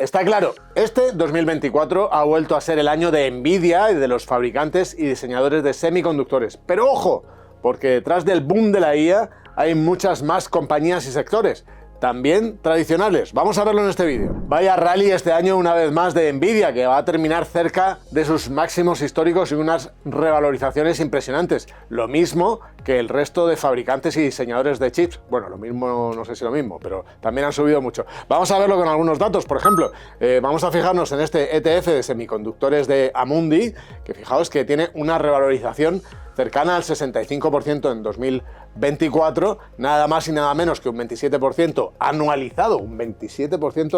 está claro, este 2024 ha vuelto a ser el año de Nvidia y de los fabricantes y diseñadores de semiconductores. Pero ojo, porque detrás del boom de la IA hay muchas más compañías y sectores, también tradicionales. Vamos a verlo en este vídeo. Vaya rally este año una vez más de Nvidia, que va a terminar cerca de sus máximos históricos y unas revalorizaciones impresionantes. Lo mismo que el resto de fabricantes y diseñadores de chips. Bueno, lo mismo, no sé si lo mismo, pero también han subido mucho. Vamos a verlo con algunos datos. Por ejemplo, vamos a fijarnos en este ETF de semiconductores de Amundi, que fijaos que tiene una revalorización cercana al 65% en 2024, nada más y nada menos que un 27%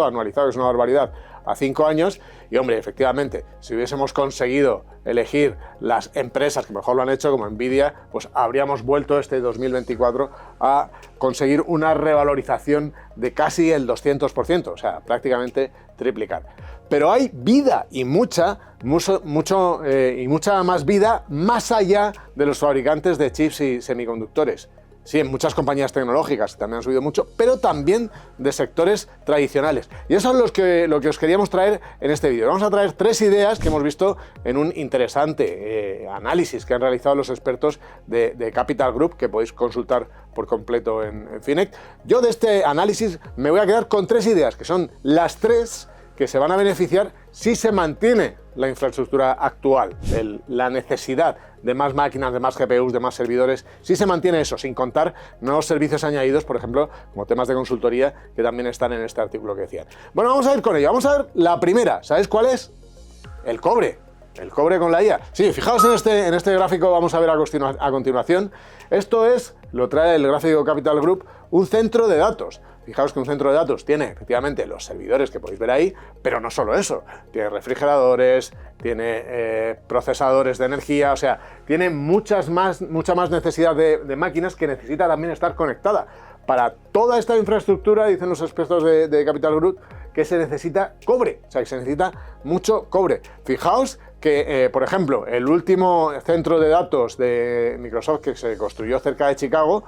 anualizado, que es una barbaridad, a 5 años. Y hombre, efectivamente, si hubiésemos conseguido elegir las empresas que mejor lo han hecho, como Nvidia, pues habríamos vuelto este 2024 a conseguir una revalorización de casi el 200%, o sea, prácticamente triplicar. Pero hay vida y mucha más vida más allá de los fabricantes de chips y semiconductores. Sí, en muchas compañías tecnológicas también han subido mucho, pero también de sectores tradicionales. Y eso es lo que os queríamos traer en este vídeo. Vamos a traer 3 ideas que hemos visto en un interesante análisis que han realizado los expertos de Capital Group, que podéis consultar por completo en Fineck. Yo de este análisis me voy a quedar con 3 ideas, que son las 3 que se van a beneficiar si se mantiene la infraestructura actual, la necesidad de más máquinas, de más GPUs, de más servidores, si se mantiene eso, sin contar nuevos servicios añadidos, por ejemplo, como temas de consultoría, que también están en este artículo que decían. Bueno, vamos a ir con ello. Vamos a ver la primera. ¿Sabéis cuál es? El cobre. El cobre con la IA. Sí, fijaos en este gráfico, vamos a ver a continuación. Esto es, lo trae el gráfico Capital Group, un centro de datos. Fijaos que un centro de datos tiene efectivamente los servidores que podéis ver ahí, pero no solo eso. Tiene refrigeradores, tiene procesadores de energía, o sea, tiene mucha más necesidad de máquinas que necesita también estar conectada. Para toda esta infraestructura, dicen los expertos de Capital Group, que se necesita cobre, o sea, que se necesita mucho cobre. Fijaos que, por ejemplo, el último centro de datos de Microsoft que se construyó cerca de Chicago,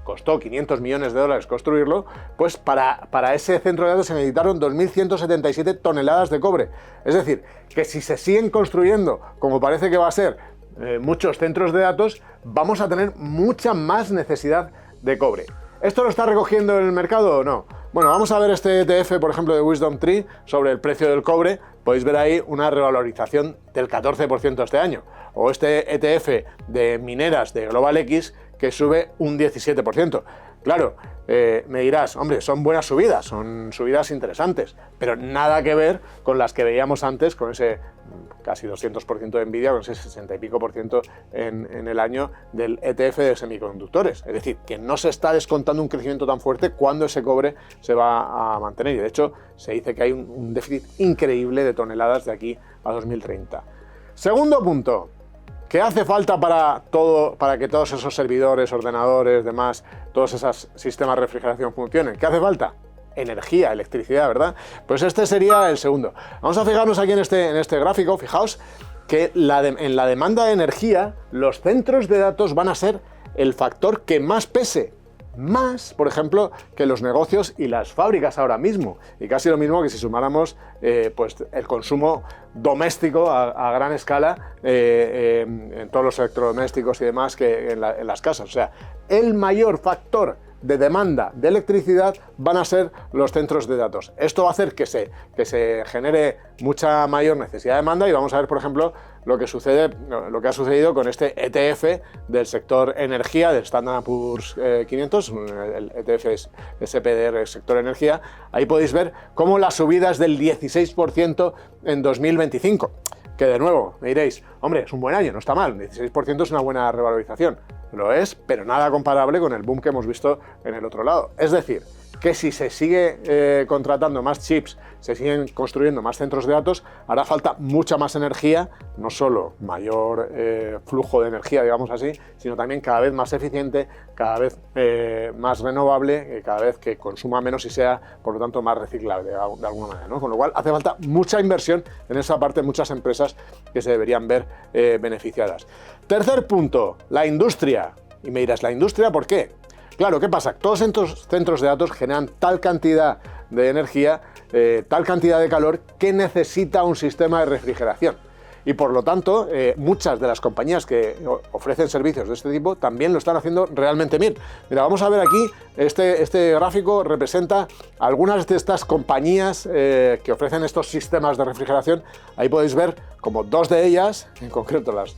costó $500 millones construirlo, pues para ese centro de datos se necesitaron 2.177 toneladas de cobre. Es decir, que si se siguen construyendo, como parece que va a ser, muchos centros de datos, vamos a tener mucha más necesidad de cobre. ¿Esto lo está recogiendo el mercado o no? Bueno, vamos a ver este ETF, por ejemplo, de WisdomTree sobre el precio del cobre. Podéis ver ahí una revalorización del 14% este año. O este ETF de mineras de Global X, que sube un 17%. Claro, me dirás, hombre, son buenas subidas, son subidas interesantes, pero nada que ver con las que veíamos antes, con ese casi 200% de Nvidia, con ese 60 y pico % en el año del ETF de semiconductores. Es decir, que no se está descontando un crecimiento tan fuerte cuando ese cobre se va a mantener. Y de hecho, se dice que hay un déficit increíble de toneladas de aquí a 2030. Segundo punto. ¿Qué hace falta para que todos esos servidores, ordenadores, demás, todos esos sistemas de refrigeración funcionen? ¿Qué hace falta? Energía, electricidad, ¿verdad? Pues este sería el segundo. Vamos a fijarnos aquí en este gráfico. Fijaos que en la demanda de energía, los centros de datos van a ser el factor que más pese. Más, por ejemplo, que los negocios y las fábricas ahora mismo. Y casi lo mismo que si sumáramos pues el consumo doméstico a gran escala en todos los electrodomésticos y demás que en las casas. O sea, el mayor factor de demanda de electricidad van a ser los centros de datos. Esto va a hacer que se genere mucha mayor necesidad de demanda y vamos a ver, por ejemplo, lo que ha sucedido con este ETF del sector energía, del Standard & Poor's 500, el ETF es SPDR, el sector energía. Ahí podéis ver cómo la subida es del 16% en 2025. Que de nuevo, me diréis, hombre, es un buen año, no está mal, 16% es una buena revalorización. Lo es, pero nada comparable con el boom que hemos visto en el otro lado. Es decir, que si se sigue contratando más chips, se siguen construyendo más centros de datos, hará falta mucha más energía, no solo mayor flujo de energía, digamos así, sino también cada vez más eficiente, cada vez más renovable, cada vez que consuma menos y sea, por lo tanto, más reciclable de alguna manera, ¿no? Con lo cual, hace falta mucha inversión en esa parte, muchas empresas que se deberían ver beneficiadas. Tercer punto, la industria. Y me dirás, ¿la industria por qué? Claro, ¿qué pasa? Todos estos centros de datos generan tal cantidad de energía tal cantidad de calor que necesita un sistema de refrigeración. Y por lo tanto, muchas de las compañías que ofrecen servicios de este tipo también lo están haciendo realmente bien. Mira, vamos a ver aquí, este gráfico representa algunas de estas compañías que ofrecen estos sistemas de refrigeración. Ahí podéis ver como dos de ellas, en concreto las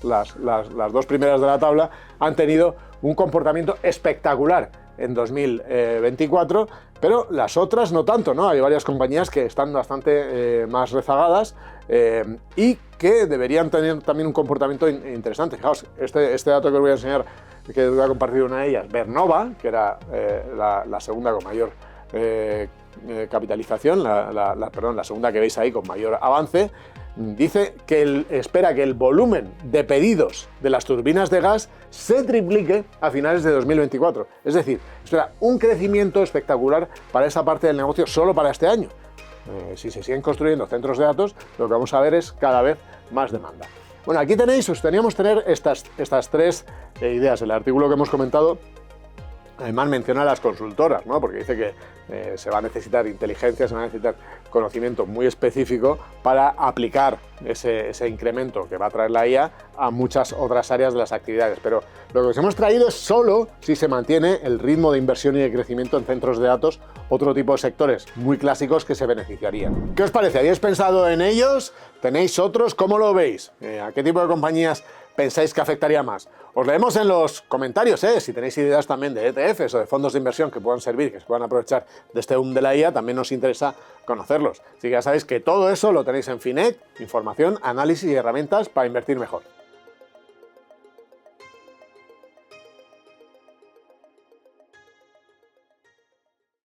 dos primeras de la tabla, han tenido un comportamiento espectacular en 2024, pero las otras no tanto, ¿no? Hay varias compañías que están bastante más rezagadas y que deberían tener también un comportamiento interesante. Fijaos, este dato que os voy a enseñar, que os voy a compartir una de ellas, Vernova, que era la segunda con mayor capitalización, perdón, la segunda que veis ahí con mayor avance, dice que espera que el volumen de pedidos de las turbinas de gas se triplique a finales de 2024. Es decir, espera un crecimiento espectacular para esa parte del negocio solo para este año. Si se siguen construyendo centros de datos, lo que vamos a ver es cada vez más demanda. Bueno, aquí tenéis, os teníamos tener estas tres ideas. El artículo que hemos comentado además menciona a las consultoras, ¿no? Porque dice que se va a necesitar inteligencia, se va a necesitar conocimiento muy específico para aplicar ese incremento que va a traer la IA a muchas otras áreas de las actividades. Pero lo que os hemos traído es solo si se mantiene el ritmo de inversión y de crecimiento en centros de datos, otro tipo de sectores muy clásicos que se beneficiarían. ¿Qué os parece? ¿Habéis pensado en ellos? ¿Tenéis otros? ¿Cómo lo veis? ¿A qué tipo de compañías pensáis que afectaría más? Os leemos en los comentarios, si tenéis ideas también de ETFs o de fondos de inversión que puedan servir, que se puedan aprovechar de este boom de la IA, también nos interesa conocerlos. Así que ya sabéis que todo eso lo tenéis en Finet, información, análisis y herramientas para invertir mejor.